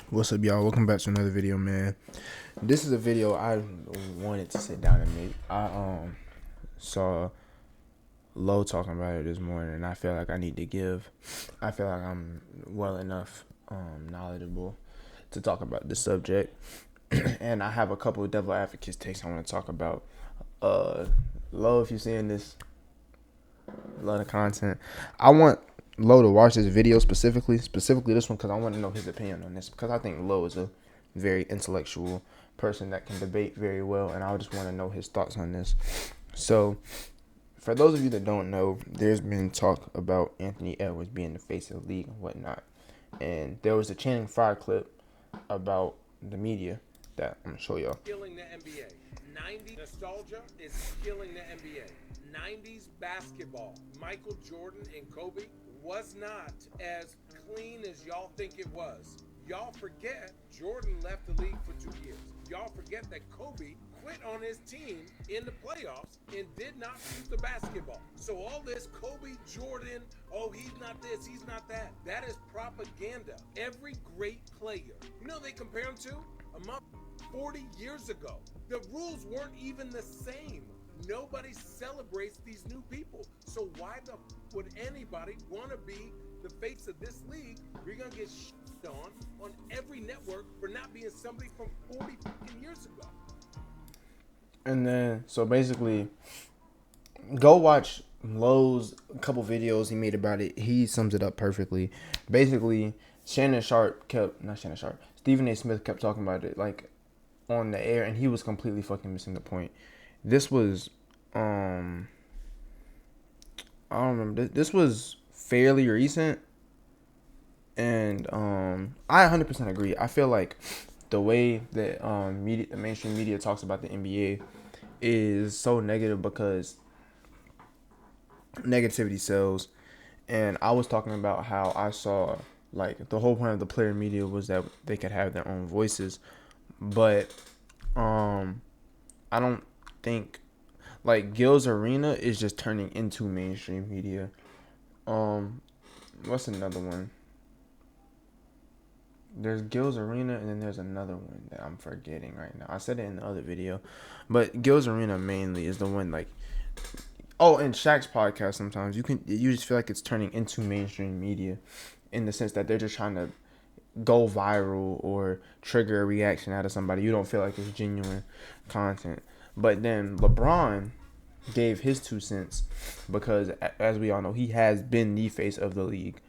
What's up, y'all? Welcome back to another video, man. This is a video I wanted to sit down and make. I saw Low talking about it this morning, and I feel like I need to give. I feel like I'm well enough knowledgeable to talk about this subject, and I have a couple of devil advocates takes I want to talk about. Low, if you're seeing this, a lot of content. I want Low to watch this video specifically this one, because I want to know his opinion on this, because I think Low is a very intellectual person that can debate very well, and I just want to know his thoughts on this. So, for those of you that don't know, there's been talk about Anthony Edwards being the face of the league and whatnot, and there was a Channing Frye clip about the media that I'm gonna show y'all. Killing the NBA. 90s nostalgia is killing the NBA. 90s basketball. Michael Jordan and Kobe was not as clean as y'all think it was. Y'all forget Jordan left the league for 2 years. Y'all forget that Kobe quit on his team in the playoffs and did not shoot the basketball. So all this Kobe, Jordan, oh, he's not this, he's not that. That is propaganda. Every great player, you know they compare him to? A month 40 years ago. The rules weren't even the same. Nobody celebrates these new people. So why would anybody want to be the face of this league? We're going to get shit on every network for not being somebody from 40 fucking years ago. And then, so basically, go watch Low's couple videos he made about it. He sums it up perfectly. Basically, Stephen A. Smith kept talking about it, like, on the air, and he was completely fucking missing the point. This was, I don't remember, this was fairly recent, and, I 100% agree. I feel like the way that, the mainstream media talks about the NBA is so negative because negativity sells. And I was talking about how I saw, like, the whole point of the player media was that they could have their own voices, but I don't think, like, Gil's Arena is just turning into mainstream media. What's another one? There's Gil's Arena, and then there's another one that I'm forgetting right now. I said it in the other video, but Gil's Arena mainly is the one, like, oh, and Shaq's podcast. Sometimes you just feel like it's turning into mainstream media, in the sense that they're just trying to go viral or trigger a reaction out of somebody. You don't feel like it's genuine content. But then LeBron gave his 2 cents because, as we all know, he has been the face of the league.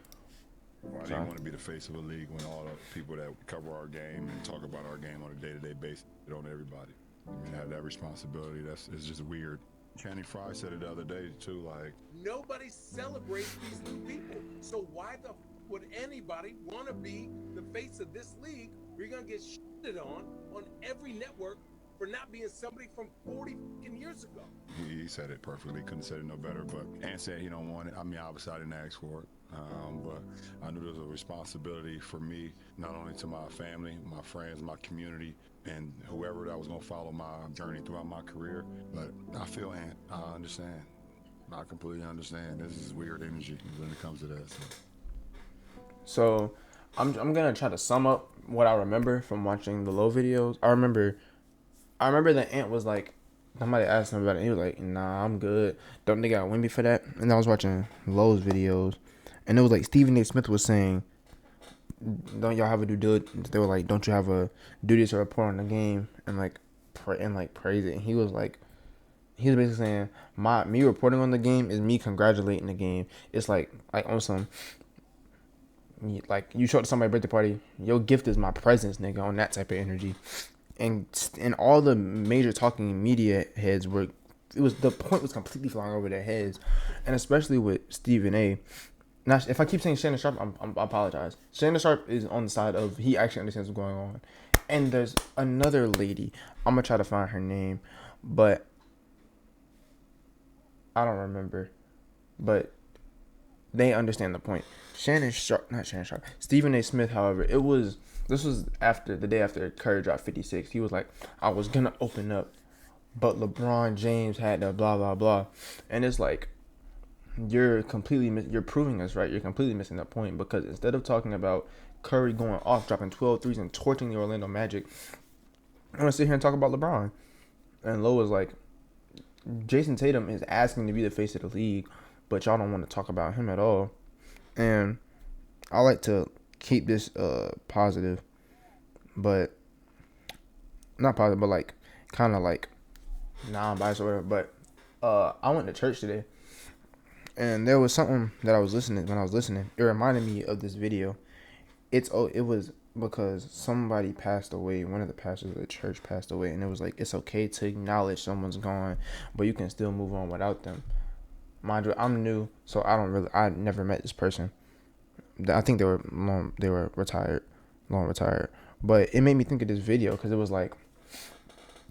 Why do you want to be the face of a league when all the people that cover our game and talk about our game on a day-to-day basis on everybody? You have that responsibility. It's just weird. Channing Frye said it the other day too. Like, nobody celebrates these new people. So why would anybody want to be the face of this league? We're gonna get shitted on every network for not being somebody from 40 years ago. He said it perfectly. Couldn't say it no better. But Ant said he don't want it. I mean, obviously I didn't ask for it. But I knew there was a responsibility for me, not only to my family, my friends, my community, and whoever that was going to follow my journey throughout my career. But I feel Ant. I understand. I completely understand. This is weird energy when it comes to that. So I'm gonna try to sum up what I remember from watching the Low videos. I remember that Ant was like, somebody asked him about it. He was like, "Nah, I'm good. Don't they got Wimby for that?" And I was watching Low's videos, and it was like Stephen A. Smith was saying, "Don't y'all have a due diligence?" They were like, "Don't you have a duty to report on the game and praise it?" And he was basically saying, me reporting on the game is me congratulating the game. It's like on some, like, you show up to somebody's birthday party, your gift is my presence, nigga, on that type of energy. And all the major talking media heads the point was completely flying over their heads, and especially with Stephen A. Now, if I keep saying Shannon Sharpe, I apologize. Shannon Sharpe is on the side of he actually understands what's going on. And there's another lady. I'm gonna try to find her name, but I don't remember. But they understand the point. Stephen A. Smith, however, this was after the day after Curry dropped 56. He was like, I was gonna open up, but LeBron James had the blah blah blah, and it's like, you're proving us right. You're completely missing that point, because instead of talking about Curry going off, dropping 12 threes and torching the Orlando Magic. I'm going to sit here and talk about LeBron. And Lo was like, Jason Tatum is asking to be the face of the league, but y'all don't want to talk about him at all. And I like to keep this positive, but not positive, but like kind of like non-biased or whatever. But I went to church today, and there was something that I was listening when I was listening. It reminded me of this video. It was because somebody passed away. One of the pastors of the church passed away, and it was like it's okay to acknowledge someone's gone, but you can still move on without them. Mind you, I'm new, so I never met this person. I think they were long retired. But it made me think of this video because it was like,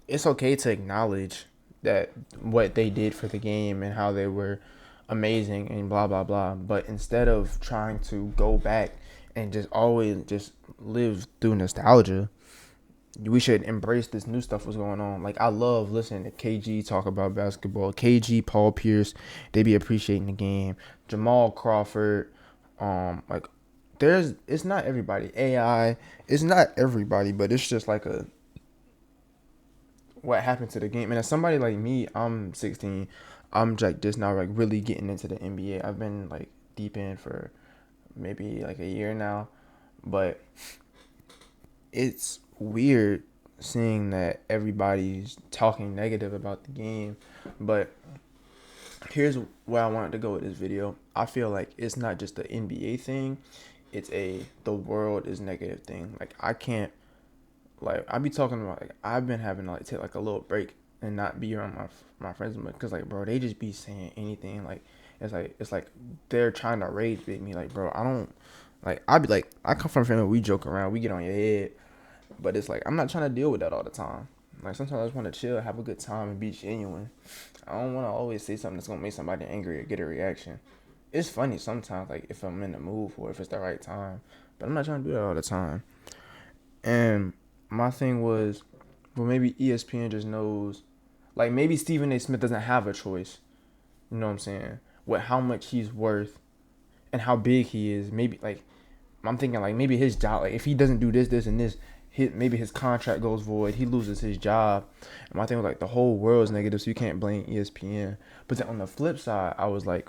it's okay to acknowledge that what they did for the game and how they were amazing and blah blah blah. But instead of trying to go back and just always just live through nostalgia, we should embrace this new stuff was going on. Like, I love listening to KG talk about basketball. KG, Paul Pierce, they be appreciating the game. Jamal Crawford, like, it's not everybody. AI, it's not everybody, but it's just like what happened to the game. And as somebody like me, I'm 16. I'm like just now like really getting into the NBA. I've been like deep in for maybe like a year now, but it's weird seeing that everybody's talking negative about the game. But here's where I wanted to go with this video. I feel like it's not just the NBA thing, it's the world is negative thing. Like, I can't, like, I be talking about, like, I've been having to like take like a little break and not be around my friends, because like, bro, they just be saying anything. Like, it's like they're trying to rage bait me. Like, bro, I don't, like, I be like, I come from a family where we joke around, we get on your head, but it's like, I'm not trying to deal with that all the time. Like, sometimes I just want to chill, have a good time, and be genuine. I don't want to always say something that's going to make somebody angry or get a reaction. It's funny sometimes, like, if I'm in the mood for it, if it's the right time. But I'm not trying to do that all the time. And my thing was, well, maybe ESPN just knows. Like, maybe Stephen A. Smith doesn't have a choice. You know what I'm saying? With how much he's worth and how big he is. Maybe, like, I'm thinking, like, maybe his job, like, if he doesn't do this, and this, maybe his contract goes void, he loses his job. And my thing was like, the whole world's negative, so you can't blame ESPN. But then on the flip side, I was like,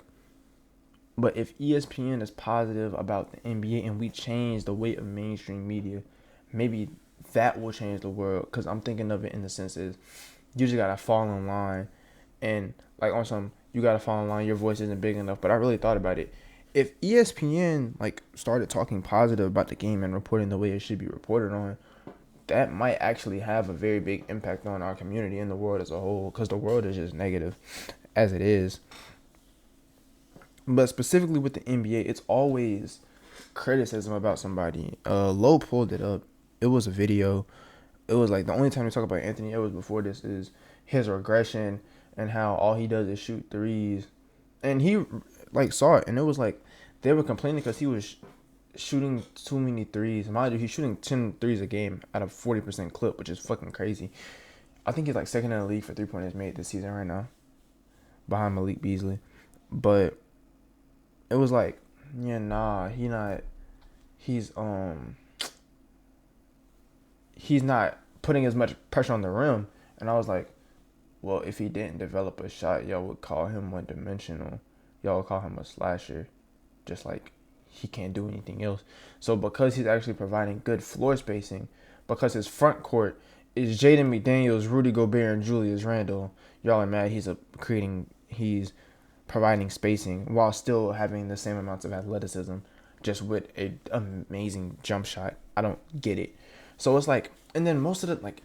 but if ESPN is positive about the NBA and we change the weight of mainstream media, maybe that will change the world. Because I'm thinking of it in the sense is, you just gotta fall in line, and like on some, you gotta fall in line, your voice isn't big enough. But I really thought about it. If ESPN like started talking positive about the game and reporting the way it should be reported on, that might actually have a very big impact on our community and the world as a whole, because the world is just negative as it is. But specifically with the NBA, it's always criticism about somebody. Lo pulled it up. It was a video. It was like the only time we talk about Anthony Edwards before this is his regression and how all he does is shoot threes. And he like saw it, and it was like they were complaining because he was shooting too many threes. Mind you, he's shooting 10 threes a game at a 40% clip, which is fucking crazy. I think he's like second in the league for 3-pointers made this season right now, behind Malik Beasley. But it was like, yeah, nah, he's not putting as much pressure on the rim. And I was like, well, if he didn't develop a shot, y'all would call him one-dimensional. Y'all would call him a slasher, just like he can't do anything else. So because he's actually providing good floor spacing, because his front court is Jaden McDaniels, Rudy Gobert, and Julius Randle, y'all are mad he's providing spacing while still having the same amounts of athleticism, just with an amazing jump shot. I don't get it. So it's like, and then most of the, like,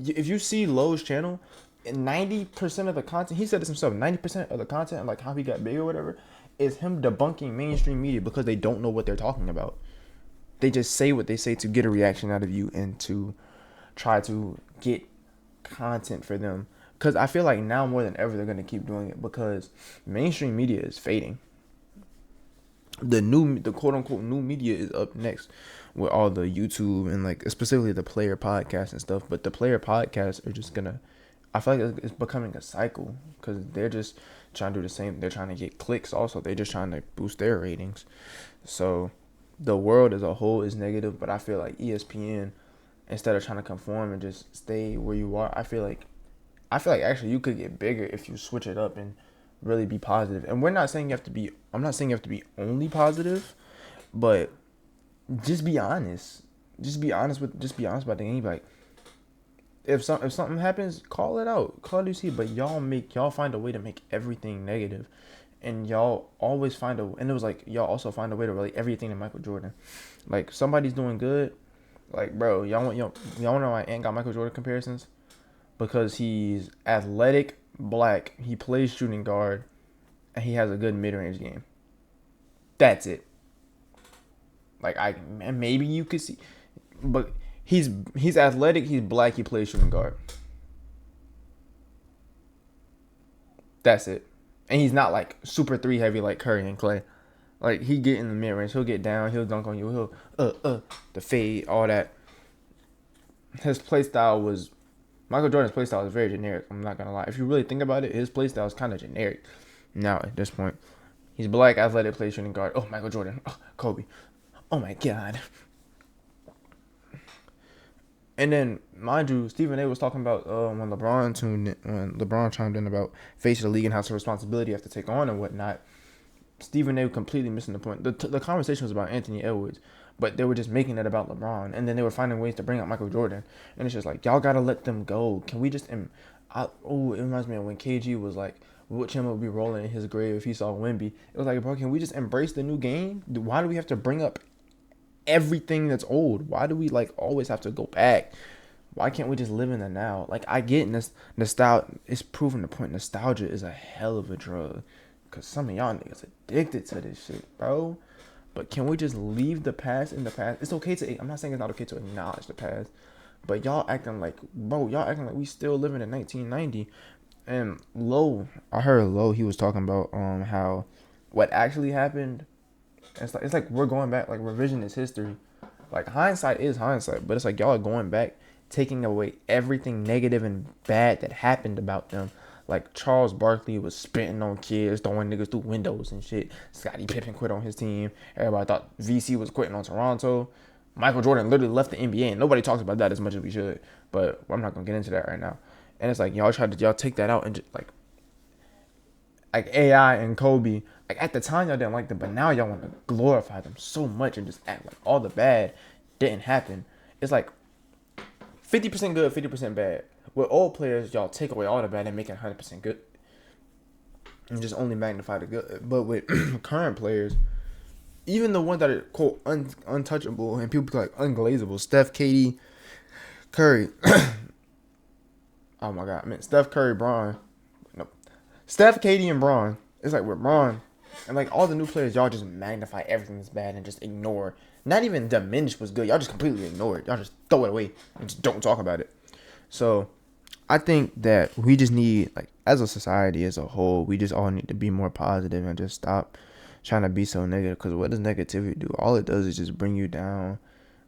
if you see Lowe's channel, 90% of the content, he said this himself, 90% of the content, and like how he got big or whatever, is him debunking mainstream media because they don't know what they're talking about. They just say what they say to get a reaction out of you and to try to get content for them. Because I feel like now more than ever they're going to keep doing it, because mainstream media is fading. The quote-unquote new media is up next with all the YouTube and like specifically the player podcasts and stuff. But the player podcasts are just gonna, I feel like it's becoming a cycle, because they're just trying to do the same. They're trying to get clicks also. They're just trying to boost their ratings. So the world as a whole is negative, but I feel like ESPN, instead of trying to conform and just stay where you are, I feel like actually you could get bigger if you switch it up and really be positive. And we're not saying you have to be. I'm not saying you have to be only positive, but just be honest. Just be honest about the game. Like if something happens, call it out. Call it you see. But y'all find a way to make everything negative, and y'all always find a. And it was like y'all also find a way to relate everything to Michael Jordan. Like somebody's doing good, like bro, y'all know why Ant got Michael Jordan comparisons? Because he's athletic, black, he plays shooting guard, and he has a good mid-range game. That's it. Like maybe you could see, but he's athletic, he's black, he plays shooting guard. That's it. And he's not like super three heavy like Curry and Clay. Like he get in the mid range, he'll get down, he'll dunk on you, he'll the fade, all that. His play style was Michael Jordan's play style is very generic. I'm not gonna lie. If you really think about it, his play style is kind of generic. Now at this point, he's black, athletic, plays shooting guard. Oh, Michael Jordan. Oh, Kobe. Oh my God. And then, mind you, Stephen A. was talking about when LeBron chimed in about facing the league and how some responsibility you have to take on and whatnot. Stephen A. completely missing the point. The conversation was about Anthony Edwards, but they were just making it about LeBron, and then they were finding ways to bring up Michael Jordan, and it's just like y'all gotta let them go. Can we just? It reminds me of when KG was like, which him would be rolling in his grave if he saw Wemby. It was like, bro, can we just embrace the new game? Why do we have to bring up everything that's old? Why do we like always have to go back? Why can't we just live in the now? Like I get nostalgia. It's proven the point. Nostalgia is a hell of a drug. Cause some of y'all niggas addicted to this shit, bro. But can we just leave the past in the past? It's okay to. I'm not saying it's not okay to acknowledge the past, but y'all acting like we still living in 1990. And I heard Low. He was talking about how what actually happened. It's like we're going back, like revisionist history. Like hindsight is hindsight, but it's like y'all are going back, taking away everything negative and bad that happened about them. Like Charles Barkley was spitting on kids, throwing niggas through windows and shit. Scottie Pippen quit on his team. Everybody thought VC was quitting on Toronto. Michael Jordan literally left the NBA, and nobody talks about that as much as we should. But I'm not gonna get into that right now. And it's like y'all take that out and just like AI and Kobe. Like at the time y'all didn't like them, but now y'all want to glorify them so much and just act like all the bad didn't happen. It's like 50% good, 50% bad. With old players, y'all take away all the bad and make it 100% good, and just only magnify the good. But with current players, even the ones that are quote untouchable and people like unglazable, Steph, KD, Curry. Oh my God, I mean Steph, Curry, Bron. No, Steph, KD, and Bron. It's like with Bron and like all the new players, y'all just magnify everything that's bad and just ignore. Not even diminish what's good. Y'all just completely ignore it. Y'all just throw it away and just don't talk about it. So I think that we just need, like, as a society as a whole, we just all need to be more positive and just stop trying to be so negative. Because what does negativity do? All it does is just bring you down.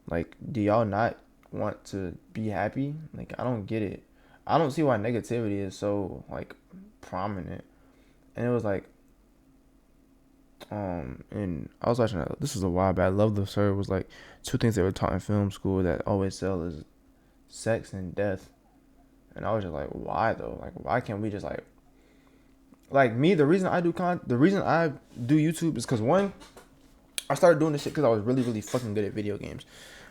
Like, do y'all not want to be happy? Like, I don't get it. I don't see why negativity is so, like, prominent. And it was like, and I was watching, this was a while back. Love the Sir was like 2 things they were taught in film school that always sell is sex and death. And I was just like, why though? Like, why can't we just like me? The reason I do YouTube is because one, I started doing this shit because I was really, really fucking good at video games.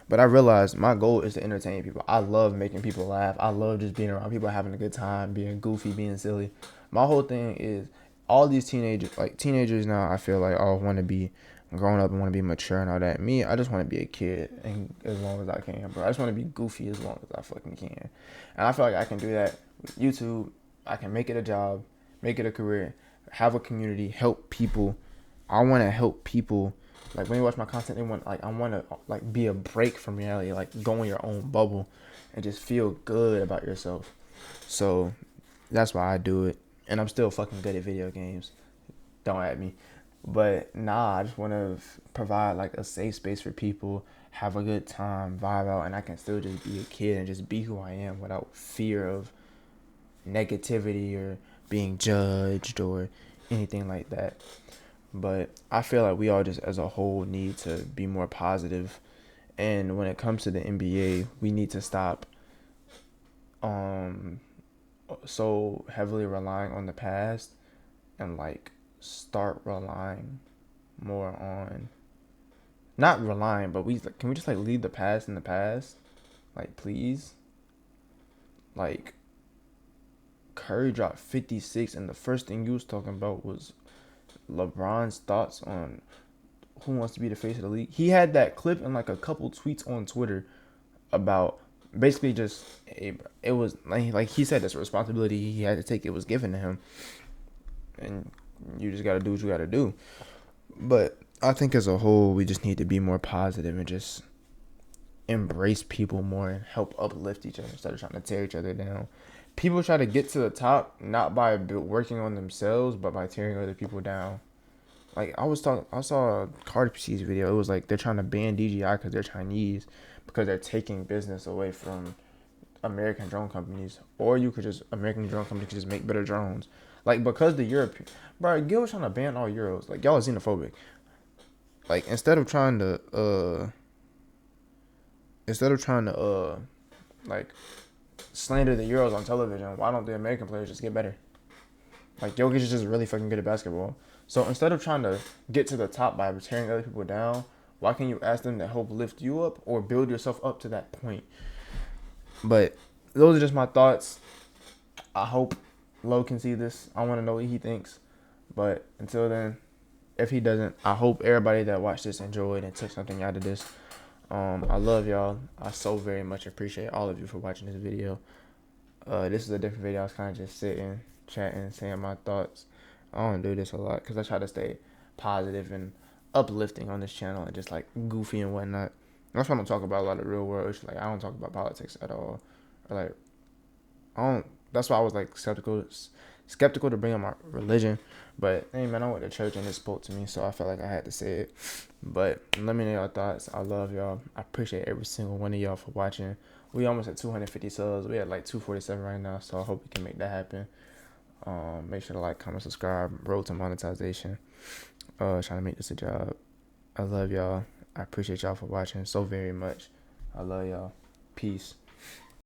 But I realized my goal is to entertain people. I love making people laugh. I love just being around people, having a good time, being goofy, being silly. My whole thing is all these teenagers now, I feel like all want to be grown up and want to be mature and all that. Me, I just want to be a kid and as long as I can, bro. I just want to be goofy as long as I fucking can. And I feel like I can do that with YouTube. I can make it a job, make it a career, have a community, help people. I want to help people. Like when you watch my content, I want to like be a break from reality, like go in your own bubble and just feel good about yourself. So that's why I do it. And I'm still fucking good at video games. Don't at me. But nah, I just want to provide like a safe space for people, have a good time, vibe out, and I can still just be a kid and just be who I am without fear of negativity or being judged or anything like that. But I feel like we all just as a whole need to be more positive. And when it comes to the NBA, we need to stop um so heavily relying on the past and like start relying more on, not relying, but can we just like leave the past in the past? Like please. Like Curry dropped 56 and the first thing you was talking about was LeBron's thoughts on who wants to be the face of the league. He had that clip and like a couple tweets on Twitter about basically just it was like he said this responsibility he had to take, it was given to him, and you just got to do what you got to do. But I think as a whole we just need to be more positive and just embrace people more and help uplift each other instead of trying to tear each other down. People try to get to the top not by working on themselves but by tearing other people down. Like I saw a Cardi B's video. It was like they're trying to ban DJI because they're Chinese, because they're taking business away from American drone companies. Or American drone companies could just make better drones. Like because the European, bro, Gil was trying to ban all Euros. Like y'all are xenophobic. Like instead of trying to like slander the Euros on television, why don't the American players just get better? Like Jokic is just really fucking good at basketball. So instead of trying to get to the top by tearing other people down, why can't you ask them to help lift you up or build yourself up to that point? But those are just my thoughts. I hope Lo can see this. I want to know what he thinks. But until then, if he doesn't, I hope everybody that watched this enjoyed and took something out of this. I love y'all. I so very much appreciate all of you for watching this video. This is a different video. I was kind of just sitting, chatting, saying my thoughts. I don't do this a lot because I try to stay positive and uplifting on this channel and just like goofy and whatnot. That's why I don't talk about a lot of real world issues. Like I don't talk about politics at all. Or like I don't. That's why I was like skeptical to bring up my religion. But hey man, I went to church and it spoke to me, so I felt like I had to say it. But let me know your thoughts. I love y'all. I appreciate every single one of y'all for watching. We almost at 250 subs. We at like 247 right now, so I hope we can make that happen. Make sure to like, comment, subscribe. Road to monetization. Trying to make this a job. I love y'all. I appreciate y'all for watching so very much. I love y'all. Peace.